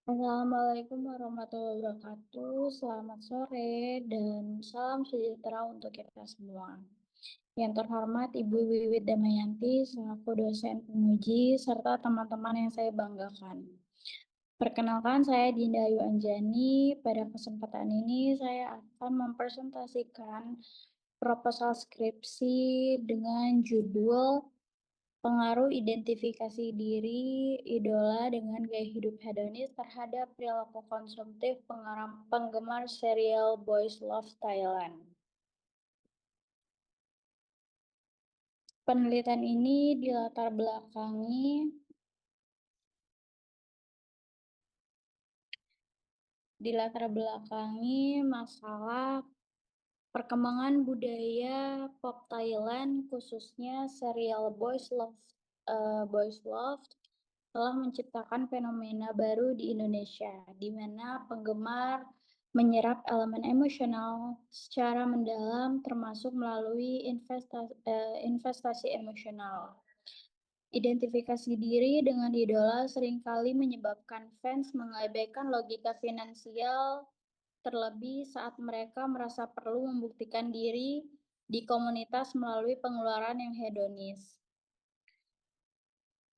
Assalamualaikum warahmatullahi wabarakatuh. Selamat sore dan salam sejahtera untuk kita semua. Yang terhormat Ibu Wiwit Damayanti selaku dosen penguji serta teman-teman yang saya banggakan. Perkenalkan saya Dinda Ayu Anjani. Pada kesempatan ini saya akan mempresentasikan proposal skripsi dengan judul Pengaruh identifikasi diri idola dengan gaya hidup hedonis terhadap perilaku konsumtif penggemar serial Boys Love Thailand. Penelitian ini dilatar belakangi masalah perkembangan budaya pop Thailand, khususnya serial Boys Love telah menciptakan fenomena baru di Indonesia, di mana penggemar menyerap elemen emosional secara mendalam, termasuk melalui investasi emosional. Identifikasi diri dengan idola seringkali menyebabkan fans mengabaikan logika finansial, terlebih saat mereka merasa perlu membuktikan diri di komunitas melalui pengeluaran yang hedonis.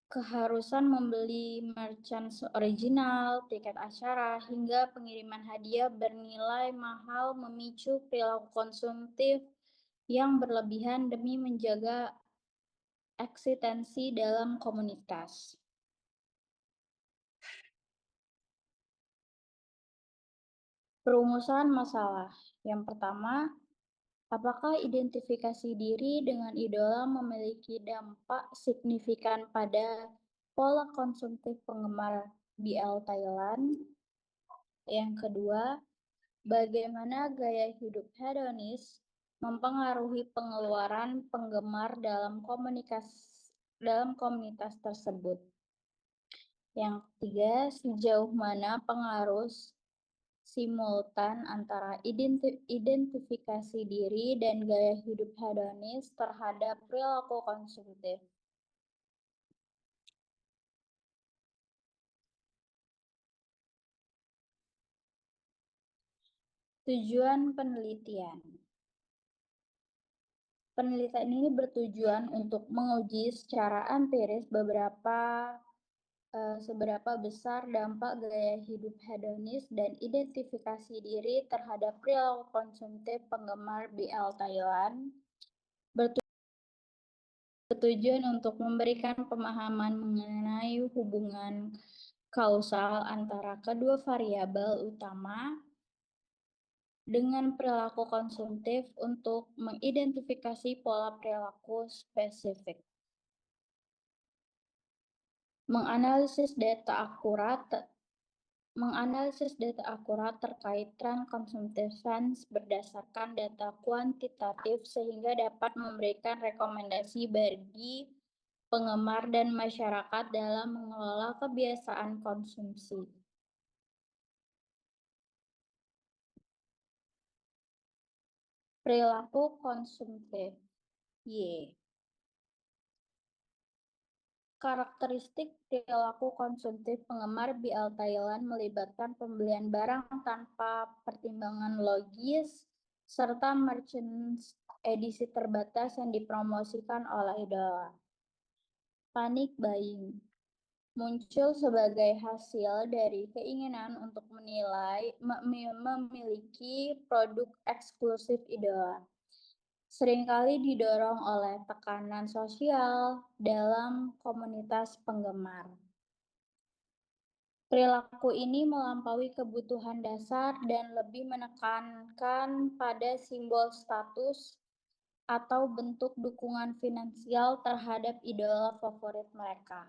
Keharusan membeli merchandise original, tiket acara, hingga pengiriman hadiah bernilai mahal memicu perilaku konsumtif yang berlebihan demi menjaga eksistensi dalam komunitas. Perumusan masalah. Yang pertama, apakah identifikasi diri dengan idola memiliki dampak signifikan pada pola konsumtif penggemar BL Thailand? Yang kedua, bagaimana gaya hidup hedonis mempengaruhi pengeluaran penggemar dalam komunitas tersebut? Yang ketiga, sejauh mana pengaruh simultan antara identifikasi diri dan gaya hidup hedonis terhadap perilaku konsumtif? Tujuan penelitian. Penelitian ini bertujuan untuk menguji secara empiris seberapa besar dampak gaya hidup hedonis dan identifikasi diri terhadap perilaku konsumtif penggemar BL Thailand, bertujuan untuk memberikan pemahaman mengenai hubungan kausal antara kedua variabel utama dengan perilaku konsumtif untuk mengidentifikasi pola perilaku spesifik. Menganalisis data akurat terkait tren konsumtif fans berdasarkan data kuantitatif sehingga dapat memberikan rekomendasi bagi penggemar dan masyarakat dalam mengelola kebiasaan konsumsi. Perilaku konsumtif Y. Karakteristik perilaku konsumtif penggemar BL Thailand melibatkan pembelian barang tanpa pertimbangan logis, serta merchandise edisi terbatas yang dipromosikan oleh idola. Panic buying muncul sebagai hasil dari keinginan untuk memiliki produk eksklusif idola, seringkali didorong oleh tekanan sosial dalam komunitas penggemar. Perilaku ini melampaui kebutuhan dasar dan lebih menekankan pada simbol status atau bentuk dukungan finansial terhadap idola favorit mereka.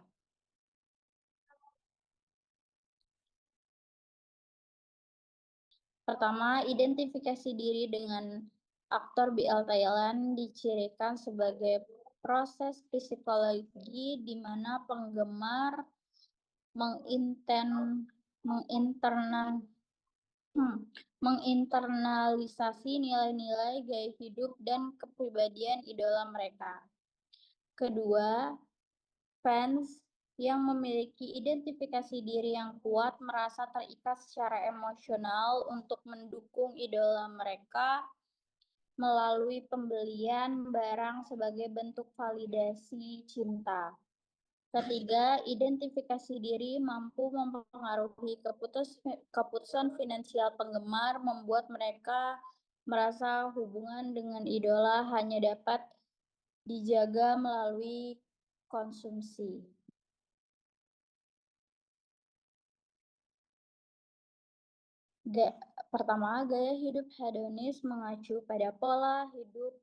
Pertama, identifikasi diri dengan aktor BL Thailand dicirikan sebagai proses psikologi di mana penggemar menginternalisasi nilai-nilai gaya hidup dan kepribadian idola mereka. Kedua, fans yang memiliki identifikasi diri yang kuat merasa terikat secara emosional untuk mendukung idola mereka melalui pembelian barang sebagai bentuk validasi cinta. Ketiga, identifikasi diri mampu mempengaruhi keputusan finansial penggemar, membuat mereka merasa hubungan dengan idola hanya dapat dijaga melalui konsumsi. Pertama, gaya hidup hedonis mengacu pada pola hidup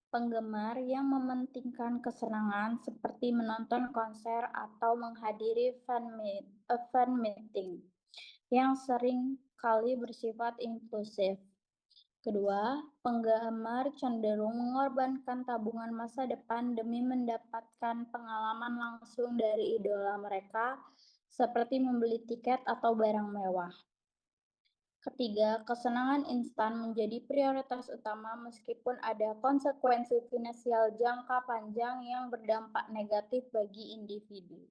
penggemar yang mementingkan kesenangan seperti menonton konser atau menghadiri fan meeting yang sering kali bersifat inklusif. Kedua, penggemar cenderung mengorbankan tabungan masa depan demi mendapatkan pengalaman langsung dari idola mereka, seperti membeli tiket atau barang mewah. Ketiga, kesenangan instan menjadi prioritas utama meskipun ada konsekuensi finansial jangka panjang yang berdampak negatif bagi individu.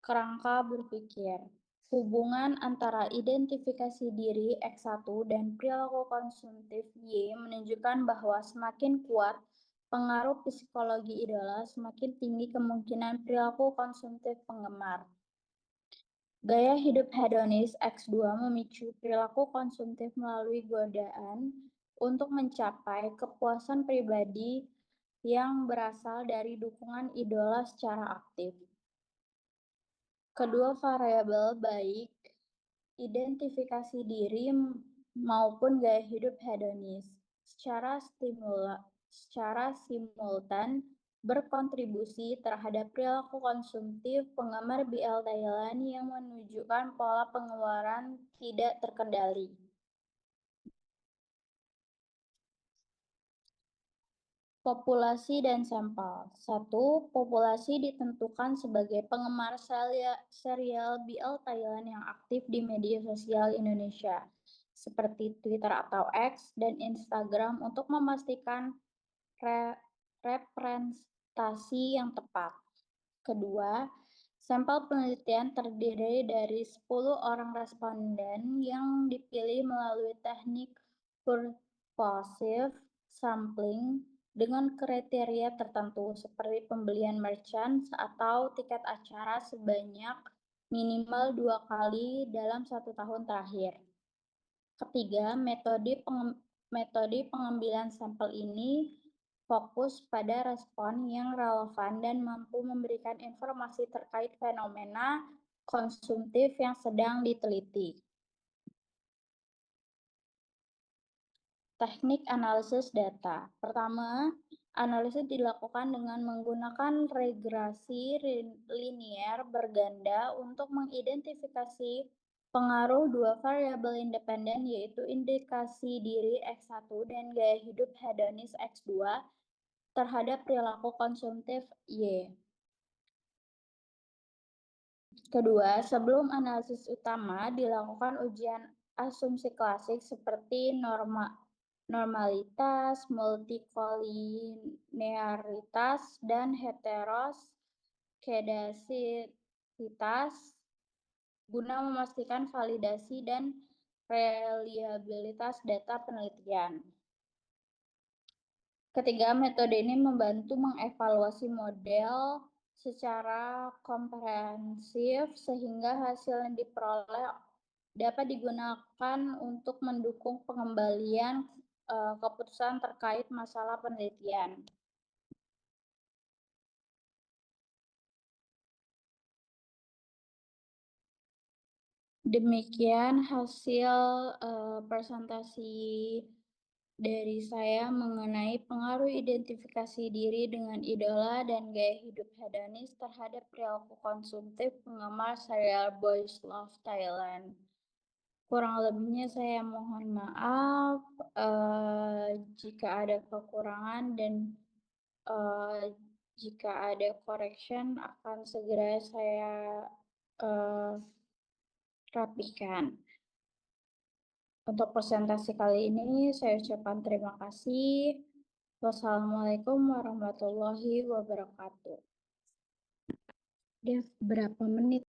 Kerangka berpikir. Hubungan antara identifikasi diri X1 dan perilaku konsumtif Y menunjukkan bahwa semakin kuat pengaruh psikologi idola, semakin tinggi kemungkinan perilaku konsumtif penggemar. Gaya hidup hedonis X2 memicu perilaku konsumtif melalui godaan untuk mencapai kepuasan pribadi yang berasal dari dukungan idola secara aktif. Kedua variabel baik identifikasi diri maupun gaya hidup hedonis secara simultan berkontribusi terhadap perilaku konsumtif penggemar BL Thailand yang menunjukkan pola pengeluaran tidak terkendali. Populasi dan sampel. 1. Populasi ditentukan sebagai penggemar serial BL Thailand yang aktif di media sosial Indonesia, seperti Twitter atau X dan Instagram untuk memastikan representasi yang tepat. Kedua, sampel penelitian terdiri dari 10 orang responden yang dipilih melalui teknik purposive sampling dengan kriteria tertentu seperti pembelian merchant atau tiket acara sebanyak minimal 2 kali dalam 1 tahun terakhir. Ketiga, metode pengambilan sampel ini fokus pada respon yang relevan dan mampu memberikan informasi terkait fenomena konsumtif yang sedang diteliti. Teknik analisis data. Pertama, analisis dilakukan dengan menggunakan regresi linier berganda untuk mengidentifikasi pengaruh dua variabel independen, yaitu indikasi diri X1 dan gaya hidup hedonis X2 terhadap perilaku konsumtif Y. Kedua, sebelum analisis utama dilakukan ujian asumsi klasik seperti normalitas, multikolinearitas, dan heteroskedasitas guna memastikan validasi dan reliabilitas data penelitian. Ketiga, metode ini membantu mengevaluasi model secara komprehensif sehingga hasil yang diperoleh dapat digunakan untuk mendukung pengembalian keputusan terkait masalah penelitian. Demikian hasil presentasi dari saya mengenai pengaruh identifikasi diri dengan idola dan gaya hidup hedonis terhadap perilaku konsumtif penggemar serial Boys Love Thailand. Kurang lebihnya saya mohon maaf jika ada kekurangan dan jika ada correction akan segera saya rapikan. Untuk presentasi kali ini saya ucapkan terima kasih. Wassalamualaikum warahmatullahi wabarakatuh. Dev, berapa menit?